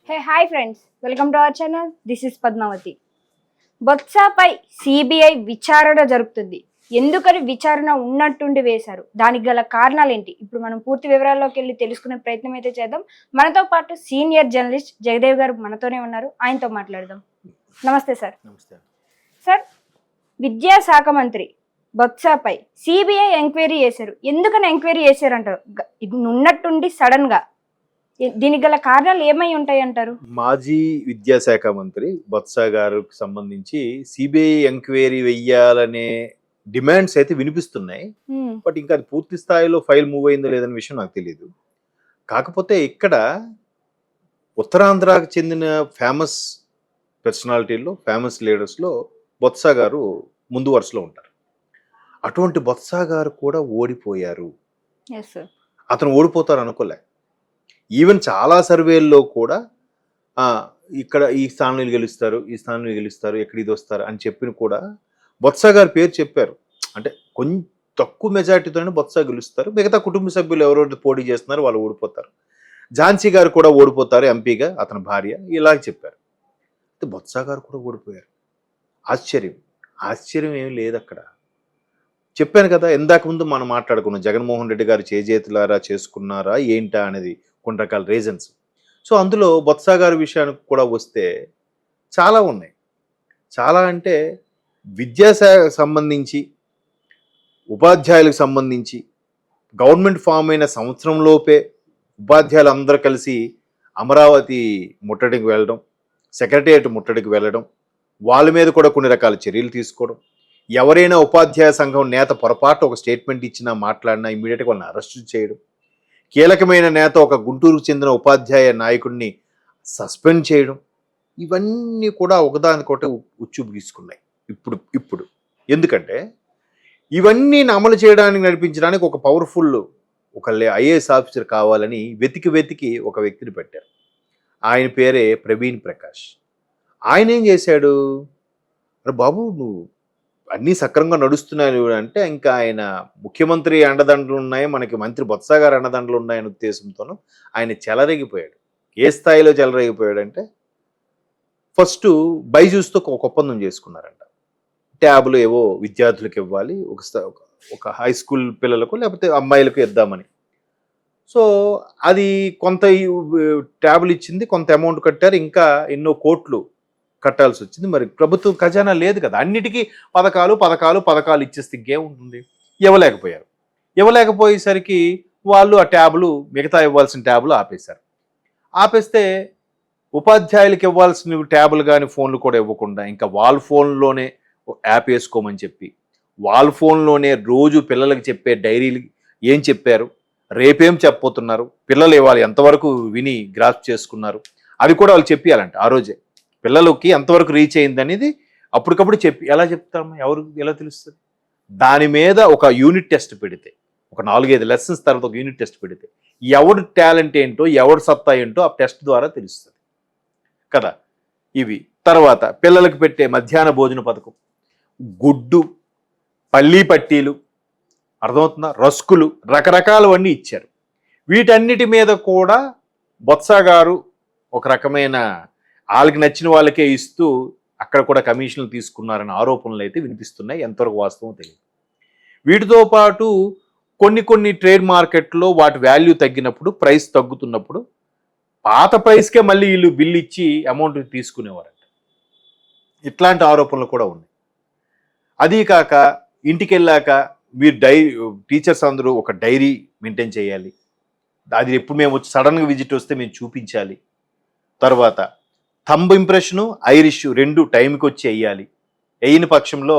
Hi friends, welcome to our channel. This is Padmavati. బొత్సపై CBI విచారణ జరుపుతుంది. ఎందుకని విచారణ ఉన్నట్టుండి వేశారు, దానికి గల కారణాలు ఏంటి? ఇప్పుడు మనం పూర్తి వివరాల్లోకి వెళ్ళి తెలుసుకునే ప్రయత్నం అయితే చేద్దాం. మనతో పాటు సీనియర్ జర్నలిస్ట్ జగదేవ్ గారు మనతోనే ఉన్నారు, ఆయనతో మాట్లాడదాం. నమస్తే సార్. నమస్తే సార్, విద్యాశాఖ మంత్రి బొత్సపై సిబిఐ ఎంక్వైరీ చేశారు. ఎందుకని ఎంక్వైరీ చేశారంటారు? ఇది ఉన్నట్టుండి సడన్ గా దీనికి గల కారణాలు ఏమై ఉంటాయి అంటారు? మాజీ విద్యాశాఖ మంత్రి బొత్స గారికి సంబంధించి సిబిఐ ఎంక్వైరీ వెయ్యాలనే డిమాండ్స్ అయితే వినిపిస్తున్నాయి. బట్ ఇంకా అది పూర్తి స్థాయిలో ఫైల్ మూవ్ అయిందో లేదనే విషయం నాకు తెలియదు. కాకపోతే ఇక్కడ ఉత్తరాంధ్రకు చెందిన ఫేమస్ పర్సనాలిటీల్లో, ఫేమస్ లీడర్స్లో బొత్స గారు ముందు వరుసలో ఉంటారు. అటువంటి బొత్స గారు కూడా ఓడిపోయారు. అతను ఓడిపోతారు అనుకోలే. ఈవెన్ చాలా సర్వేల్లో కూడా ఇక్కడ ఈ స్థానంలో గెలుస్తారు, ఈ స్థానంలో గెలుస్తారు, ఎక్కడ ఇది వస్తారు అని చెప్పిన కూడా బొత్స గారి పేరు చెప్పారు. అంటే కొంచెం తక్కువ మెజార్టీతోనే బొత్స గెలుస్తారు, మిగతా కుటుంబ సభ్యులు ఎవరెవరు పోటీ చేస్తున్నారు వాళ్ళు ఓడిపోతారు. ఝాన్సీ గారు కూడా ఓడిపోతారు ఎంపీగా, అతని భార్య, ఇలా చెప్పారు. అయితే బొత్స గారు కూడా ఓడిపోయారు. ఆశ్చర్యం ఏమి లేదు అక్కడ. చెప్పాను కదా, ఇందాక ముందు మనం మాట్లాడుకున్నాం, జగన్మోహన్ రెడ్డి గారు చేజేతులారా చేసుకున్నారా ఏంటా అనేది కొన్ని రకాల రీజన్స్. సో అందులో బొత్స గారి విషయానికి కూడా వస్తే చాలా ఉన్నాయి. చాలా అంటే విద్యాశాఖకు సంబంధించి, ఉపాధ్యాయులకు సంబంధించి గవర్నమెంట్ ఫామ్ అయిన సంవత్సరంలోపే ఉపాధ్యాయులు అందరూ కలిసి అమరావతి ముట్టడికి వెళ్ళడం, సెక్రటేరియట్ ముట్టడికి వెళ్ళడం, వాళ్ళ మీద కూడా కొన్ని రకాల చర్యలు తీసుకోవడం, ఎవరైనా ఉపాధ్యాయ సంఘం నేత పొరపాటు ఒక స్టేట్మెంట్ ఇచ్చినా మాట్లాడినా ఇమీడియట్గా వాళ్ళని అరెస్టు చేయడం, కీలకమైన నేత ఒక గుంటూరుకు చెందిన ఉపాధ్యాయ నాయకుడిని సస్పెండ్ చేయడం, ఇవన్నీ కూడా ఒకదానికొకటి ఉచ్చు గీసుకున్నాయి. ఇప్పుడు ఎందుకంటే ఇవన్నీ అమలు చేయడానికి నడిపించడానికి ఒక పవర్ఫుల్ ఒక ఐఏఎస్ ఆఫీసర్ కావాలని వెతికి ఒక వ్యక్తిని పెట్టారు. ఆయన పేరే ప్రవీణ్ ప్రకాష్. ఆయన ఏం చేశాడు, అరే బాబు నువ్వు అన్నీ సక్రమంగా నడుస్తున్నాయి అంటే ఇంకా ఆయన ముఖ్యమంత్రి అండదండలు ఉన్నాయి, మనకి మంత్రి బొత్స గారు అండదండలు ఉన్నాయనే ఉద్దేశంతోనూ ఆయన చెలరేగిపోయాడు. ఏ స్థాయిలో చెలరేగిపోయాడంటే ఫస్ట్ బైజూస్తో ఒక ఒప్పందం చేసుకున్నారంట. ట్యాబ్లు ఏవో విద్యార్థులకు ఇవ్వాలి, ఒక హై స్కూల్ పిల్లలకు లేకపోతే అమ్మాయిలకు ఇద్దామని. సో అది కొంత ట్యాబ్లు ఇచ్చింది, కొంత అమౌంట్ కట్టారు, ఇంకా ఎన్నో కోట్లు కట్టాల్సి వచ్చింది. మరి ప్రభుత్వం ఖజానా లేదు కదా, అన్నిటికీ పథకాలు ఇచ్చేస్తే ఇంకేముంటుంది. ఇవ్వలేకపోయేసరికి వాళ్ళు ఆ ట్యాబ్లు, మిగతా ఇవ్వాల్సిన ట్యాబ్లు ఆపేస్తే ఉపాధ్యాయులకు ఇవ్వాల్సిన ట్యాబ్లు కానీ ఫోన్లు కూడా ఇవ్వకుండా ఇంకా వాళ్ళ ఫోన్లోనే యాప్ వేసుకోమని చెప్పి, వాళ్ళ ఫోన్లోనే రోజు పిల్లలకి చెప్పే డైరీలు ఏం చెప్పారు, రేపేం చెప్పబోతున్నారు, పిల్లలు ఇవాళ ఎంతవరకు విని గ్రాస్ప్ చేసుకున్నారు, అది కూడా వాళ్ళు చెప్పాలంట. ఆ రోజే పిల్లలకి ఎంతవరకు రీచ్ అయింది అనేది అప్పటికప్పుడు ఎలా చెప్తాము, ఎలా తెలుస్తుంది? దాని మీద ఒక యూనిట్ టెస్ట్ పెడితే, ఒక 4-5 లెసన్స్ తర్వాత ఒక యూనిట్ టెస్ట్ పెడితే ఎవడు టాలెంట్ ఏంటో, ఎవడు సత్తా ఏంటో ఆ టెస్ట్ ద్వారా తెలుస్తుంది కదా. ఇవి తర్వాత పిల్లలకు పెట్టే మధ్యాహ్న భోజన పథకం, గుడ్డు, పల్లీ పట్టీలు, అర్థమవుతుందా, రస్కులు, రకరకాలవన్నీ ఇచ్చారు. వీటన్నిటి మీద కూడా బొత్స గారు ఒక రకమైన వాళ్ళకి నచ్చిన వాళ్ళకే ఇస్తూ అక్కడ కూడా కమిషన్లు తీసుకున్నారనే ఆరోపణలు అయితే వినిపిస్తున్నాయి. ఎంతవరకు వాస్తవం తెలియదు. వీటితో పాటు కొన్ని ట్రేడ్ మార్కెట్లో వాటి వాల్యూ తగ్గినప్పుడు, ప్రైస్ తగ్గుతున్నప్పుడు పాత ప్రైస్కే మళ్ళీ వీళ్ళు బిల్లు ఇచ్చి అమౌంట్ తీసుకునేవారంట. ఇట్లాంటి ఆరోపణలు కూడా ఉన్నాయి. అదీ కాక ఇంటికి వెళ్ళాక మీరు టీచర్స్ అందరూ ఒక డైరీ మెయింటైన్ చేయాలి, అది ఎప్పుడు మేము వచ్చి సడన్గా విజిట్ వస్తే మేము చూపించాలి. తర్వాత థంబ్ ఇంప్రెషను, ఐరిష్ 2 టైంకి వచ్చి వేయాలి. వేయని పక్షంలో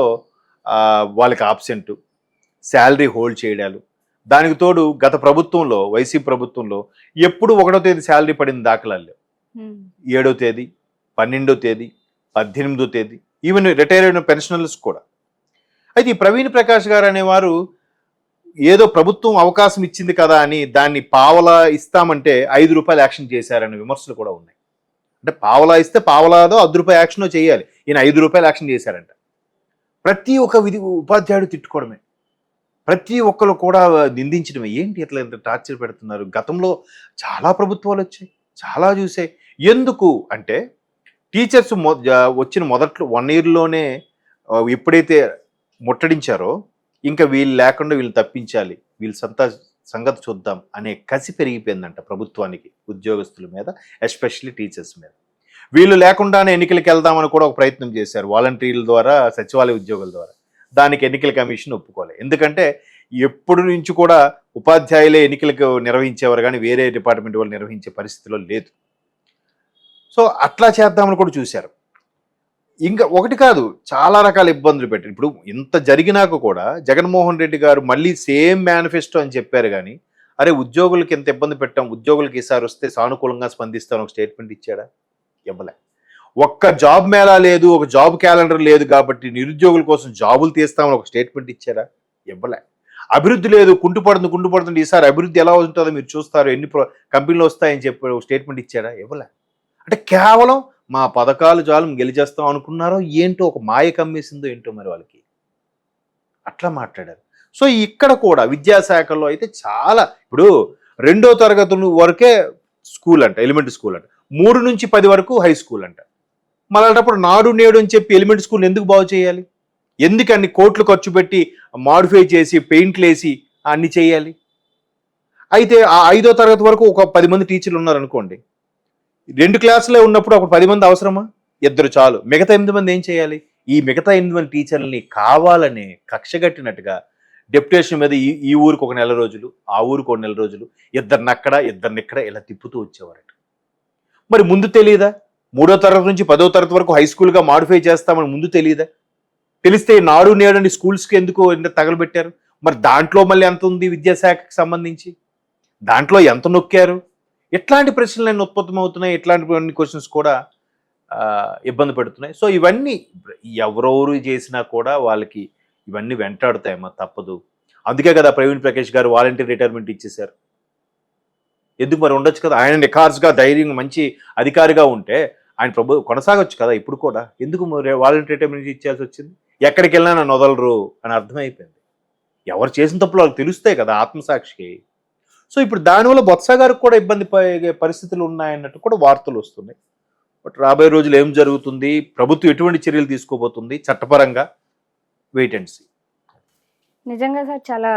వాళ్ళకి ఆబ్సెంట్, శాలరీ హోల్డ్ చేయడాలు. దానికి తోడు గత ప్రభుత్వంలో, వైసీపీ ప్రభుత్వంలో ఎప్పుడు 1వ తేదీ శాలరీ పడిన దాఖలాలు, 7వ తేదీ, 12వ తేదీ, 18వ తేదీ, ఈవెన్ రిటైర్ అయిన పెన్షనర్స్ కూడా. అయితే ఈ ప్రవీణ్ ప్రకాష్ గారు అనేవారు ఏదో ప్రభుత్వం అవకాశం ఇచ్చింది కదా అని దాన్ని పావలా ఇస్తామంటే 5 రూపాయలు యాక్షన్ చేశారనే విమర్శలు కూడా ఉన్నాయి. అంటే పావలా ఇస్తే పావలాదో 10 రూపాయలు యాక్షనో చేయాలి, ఈయన 5 రూపాయలు యాక్షన్ చేశారంట. ప్రతి ఒక్క ఉపాధ్యాయుడు తిట్టుకోవడమే, ప్రతి ఒక్కరు కూడా నిందించడమే. ఏంటి ఇట్లా ఎంత టార్చర్ పెడుతున్నారు? గతంలో చాలా ప్రభుత్వాలు వచ్చాయి, చాలా చూసాయి. ఎందుకు అంటే టీచర్స్ వచ్చిన మొదట్లో 1 ఇయర్లోనే ఎప్పుడైతే ముట్టడించారో ఇంకా వీళ్ళు లేకుండా వీళ్ళు తప్పించాలి, వీళ్ళ సంగతి చూద్దాం అనే కసి పెరిగిపోయిందంట ప్రభుత్వానికి ఉద్యోగస్తుల మీద, ఎస్పెషల్లీ టీచర్స్ మీద. వీళ్ళు లేకుండానే ఎన్నికలకు వెళ్దామని కూడా ఒక ప్రయత్నం చేశారు వాలంటీర్ల ద్వారా, సచివాలయ ఉద్యోగుల ద్వారా. దానికి ఎన్నికల కమిషన్ ఒప్పుకోలేదు. ఎందుకంటే ఎప్పుడు నుంచి కూడా ఉపాధ్యాయులే ఎన్నికలకు నిర్వహించేవారు కానీ వేరే డిపార్ట్మెంట్ వాళ్ళు నిర్వహించే పరిస్థితిలో లేదు. సో అట్లా చేద్దామని కూడా చూశారు. ఇంకా ఒకటి కాదు, చాలా రకాల ఇబ్బందులు పెట్టారు. ఇప్పుడు ఇంత జరిగినాక కూడా జగన్మోహన్ రెడ్డి గారు మళ్ళీ సేమ్ మేనిఫెస్టో అని చెప్పారు కానీ, అరే ఉద్యోగులకి ఎంత ఇబ్బంది పెట్టాం, ఉద్యోగులకి ఈసారి వస్తే సానుకూలంగా స్పందిస్తాను ఒక స్టేట్మెంట్ ఇచ్చాడా? ఇవ్వలే. ఒక్క జాబ్ మేళా లేదు, ఒక జాబ్ క్యాలెండర్ లేదు కాబట్టి నిరుద్యోగుల కోసం జాబులు తీస్తామని ఒక స్టేట్మెంట్ ఇచ్చారా? ఇవ్వలే. అభివృద్ధి లేదు, కుంటుపడుతుంది, ఈసారి అభివృద్ధి ఎలా ఉంటుందో మీరు చూస్తారు, ఎన్ని కంపెనీలు వస్తాయని చెప్పి ఒక స్టేట్మెంట్ ఇచ్చారా? ఇవ్వలే. అంటే కేవలం మా పథకాలు చాలు గెలిచేస్తాం అనుకున్నారో ఏంటో, ఒక మాయ కమ్మేసిందో ఏంటో మరి వాళ్ళకి, అట్లా మాట్లాడారు. సో ఇక్కడ కూడా విద్యాశాఖలో అయితే చాలా, ఇప్పుడు 2వ తరగతి వరకే స్కూల్ అంట, ఎలిమెంటరీ స్కూల్ అంట, 3 నుంచి 10 వరకు హై స్కూల్ అంట. మళ్ళీ అలాంటప్పుడు నాడు నేడు అని చెప్పి ఎలిమెంటరీ స్కూల్ ఎందుకు బాగు చేయాలి? ఎందుకు అన్ని కోట్లు ఖర్చు పెట్టి మాడిఫై చేసి పెయింట్లు వేసి అన్ని చేయాలి? అయితే ఆ 5వ తరగతి వరకు ఒక 10 మంది టీచర్లు ఉన్నారనుకోండి, 2 క్లాసులే ఉన్నప్పుడు ఒక 10 మంది అవసరమా? 2 చాలు. మిగతా 8 మంది ఏం చేయాలి? ఈ మిగతా 8 మంది టీచర్లని కావాలని కక్షగట్టినట్టుగా డెప్యుటేషన్ మీద ఈ ఊరికి ఒక నెల రోజులు, ఆ ఊరికి ఒక నెల రోజులు, ఇద్దరిని అక్కడ ఇద్దరిని ఇక్కడ ఇలా తిప్పుతూ వచ్చేవారట. మరి ముందు తెలియదా? 3వ తరగతి నుంచి 10వ తరగతి వరకు హై స్కూల్గా మాడిఫై చేస్తామని ముందు తెలియదా? తెలిస్తే నాడు నేడు స్కూల్స్కి ఎందుకు తగలబెట్టారు? మరి దాంట్లో మళ్ళీ ఎంత ఉంది విద్యాశాఖకి సంబంధించి? దాంట్లో ఎంత నొక్కారు? ఎట్లాంటి ప్రశ్నలు అన్నీ ఉత్పత్తమవుతున్నాయి, ఇట్లాంటి క్వశ్చన్స్ కూడా ఇబ్బంది పెడుతున్నాయి. సో ఇవన్నీ ఎవరెవరు చేసినా కూడా వాళ్ళకి ఇవన్నీ వెంటాడుతాయమ్మా, తప్పదు. అందుకే కదా ప్రవీణ్ ప్రకాష్ గారు వాలంటీర్ రిటైర్మెంట్ ఇచ్చేశారు. ఎందుకు మరి ఉండొచ్చు కదా, ఆయన నిఖార్స్గా ధైర్యంగా మంచి అధికారిగా ఉంటే ఆయన కొనసాగొచ్చు కదా ఇప్పుడు కూడా. ఎందుకు మరి వాలంటీర్ రిటైర్మెంట్ ఇచ్చేయాల్సి వచ్చింది? ఎక్కడికి వెళ్ళినా నన్ను వదలరు అని అర్థమైపోయింది. ఎవరు చేసిన తప్పులు వాళ్ళకి తెలుస్తాయి కదా ఆత్మసాక్షికి. సో ఇప్పుడు దానివల్ల బొత్స గారికి కూడా ఇబ్బంది పరిస్థితులు ఉన్నాయన్నట్టు కూడా వార్తలు వస్తున్నాయి. బట్ రాబోయే రోజులు ఏం జరుగుతుంది, ప్రభుత్వం ఎటువంటి చర్యలు తీసుకోబోతుంది చట్టపరంగా, వెయిట్ అండ్ సీ. నిజంగా సార్ చాలా